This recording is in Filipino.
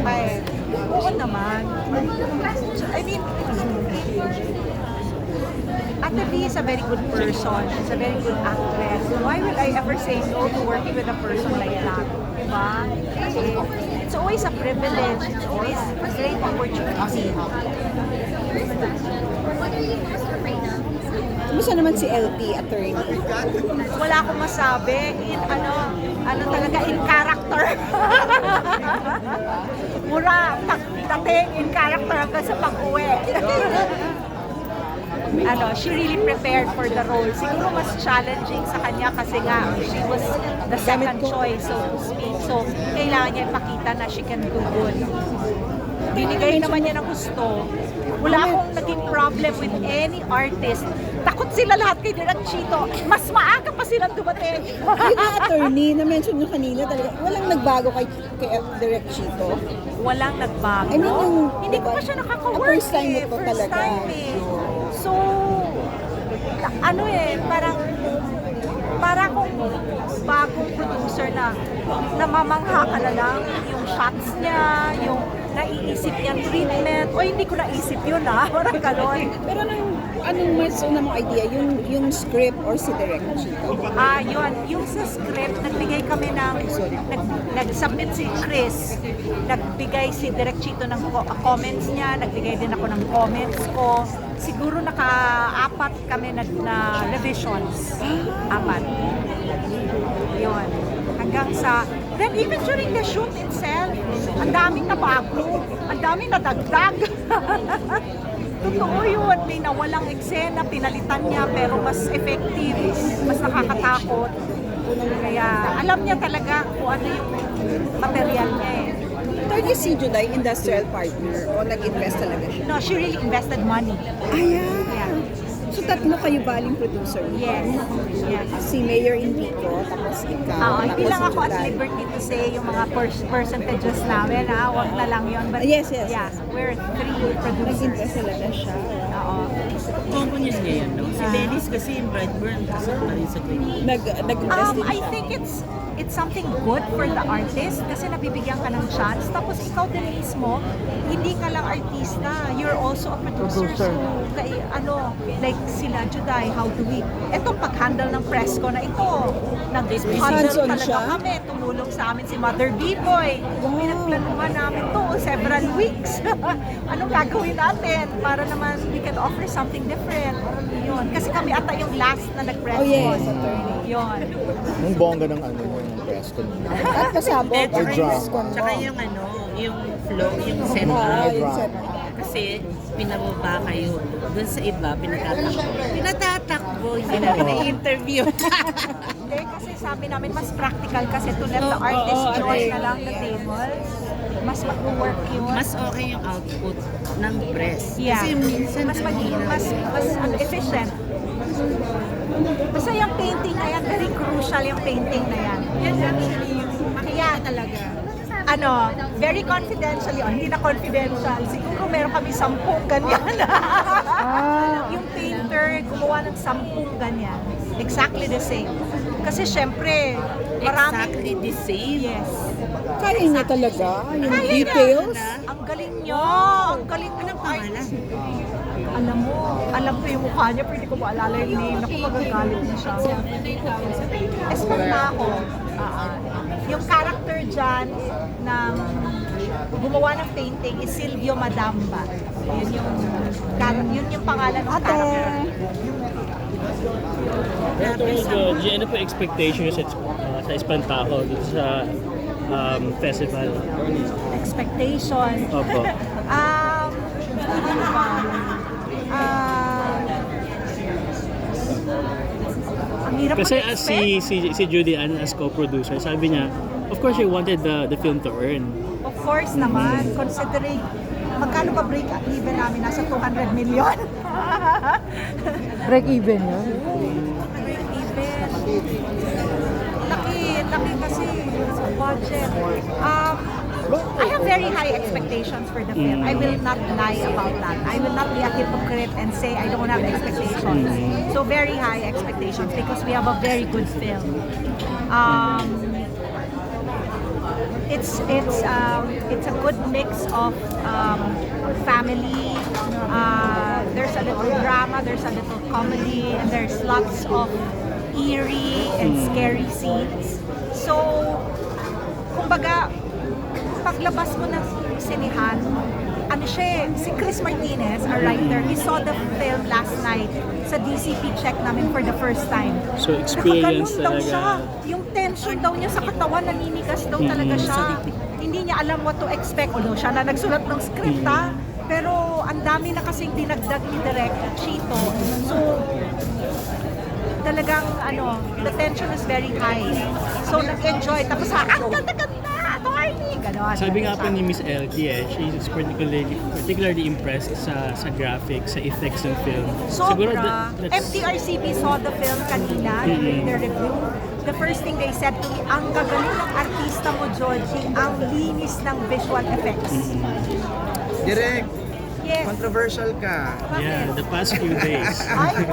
pa eh. Oo naman. I mean, Ate V is a very good person. She's a very good actress. Why will I ever say no to working with a person like that? Diba? Kasi it's always a privilege. It's always a great opportunity. Kumusta naman si LT, attorney? Wala akong masabi. Ano talaga, in character. Mura, dating in character hanggang sa pag-uwi. She really prepared for the role. Siguro mas challenging sa kanya kasi nga she was the second choice, so to speak. So, kailangan niya ipakita na she can do good. Binigay naman niya ng gusto. Wala akong naging problem with any artist. Takot sila lahat kay Direk Chito. Mas maaga pa silang dumating. Yung attorney, na-mention nyo kanina talaga, walang nagbago kay Direk Chito? Walang nagbago. I mean, hindi ko pa siya nakaka-work first time mo to First talaga. time eh. So, para kung bagong producer na namamangha ka na lang yung shots niya, yung naiisip niyang treatment, o hindi ko naisip yun parang gano'n. Pero anong mas una mong idea? Yung script or si Direk Chito? Yun. Yung sa script, nagbigay kami ng, nag-submit si Chris, nagbigay si Direk Chito ng comments niya, nagbigay din ako ng comments ko. Siguro naka-apat kami na revisions. 4. Yun. Hanggang sa, then even during the shoot itself, ang daming nabago, ang daming nadagdag. Totoo yun, may nawalang eksena, pinalitan niya, pero mas effective, mas nakakatakot. Kaya alam niya talaga kung ano yung material niya eh. Attorney si Juday, industrial partner, o nag-invest talaga siya? No, she really invested money. Ayan. Yeah. So tatlo kayo baling producer? Yes. Yes. Si Mayor Enrico, tapos ikaw, Hindi tapos lang si ako at Juday. liberty to say yung mga percentages namin, wag na lang yun. But Yes. yeah, we're 3 producers. Nag-invest talaga siya. Oo. Common yun ngayon, no? Si Dennis kasi yung Brightburn, kasama rin sa Queen. Nag-invest din I siya. think it's something good for the artist kasi nabibigyan ka ng chance. Tapos ikaw din mismo, hindi ka lang artista. You're also a producer. So, like sila, Juday, how do we... Itong pag-handle ng press ko na ito. Nag-handle Hands-on talaga siya? kami. Tumulong sa amin si Mother B-Boy. Pinagplanuhan namin to several weeks. Anong gagawin natin para naman we can offer something different. Yun. Kasi kami ata yung last na nag-press Oh yes, con. attorney. Yun. Nung bongga ng yung press ko. At kasabot, At May drama. Tsaka yung yung flow, yung set Yung up. set. Kasi pinababa kayo. Doon sa iba, pinatatakbo. Hindi na pina-interview. Hindi, kasi sabi namin mas practical kasi to let the artist join na lang the table. Mas mag-work yun. Mas okay yung output ng press. Yeah. Kasi minsan, mas efficient. Basta yung painting na yan, very crucial yung painting na yan. Yan actually yung kaya talaga. Very confidential yun. Hindi na confidential. Siguro meron kami 10 ganyan. Yung painter, gumawa ng 10 ganyan. Exactly the same. Kasi syempre, exactly the same. Yes. Kaya niya talaga, yung Kaya niya. details. Ang galing niya. Ang galing ko ng Pangalan? Alam ko yung mukha niya, pero hindi ko maalala yung name. Naku, magagalit na siya. Espantaho. Yung character dyan ng gumawa ng painting is Silvio Madamba. Yun yung pangalan ng character. Ano po expectation nyo sa Espantaho dito sa festival? Expectation. Opo. Ano ba? Ang hirap Kasi mag-expect. si Judy Ann as co-producer, sabi niya, of course she wanted the film to earn. Of course naman, considering magkano pa break even namin? Nasa 200 million. Break even yun? Break even. Laki kasi sa budget. I have very high expectations for the film. I will not lie about that. I will not be a hypocrite and say I don't have expectations. So very high expectations because we have a very good film. it's a good mix of family. There's a little drama, there's a little comedy, and there's lots of eerie and scary scenes. So, kumbaga, paglabas mo ng sinihan, ano siya eh, si Chris Martinez, a writer, he saw the film last night sa DCP check namin for the first time. So, experience Nakaganon daw talaga. siya. Yung tension daw niya sa katawan, naninigas daw talaga siya. Hindi niya alam what to expect. Although siya na nagsulat ng script ha. Pero ang dami na kasing dinagdag ni Direk Chito. So, talagang the tension is very high. So, nag-enjoy. Tapos ang ganda-ganda! Attorney! Ganon. Sabi nga po ni Miss LT she is particularly impressed sa graphics, sa effects ng film. Siguro Sobra. that's MTRCB saw the film kanina, in their review. The first thing they said to me, ang gagaling ng artista mo, Georgie, ang linis ng visual effects. Direk, Yes. controversial ka. yeah, the past few days. Ay,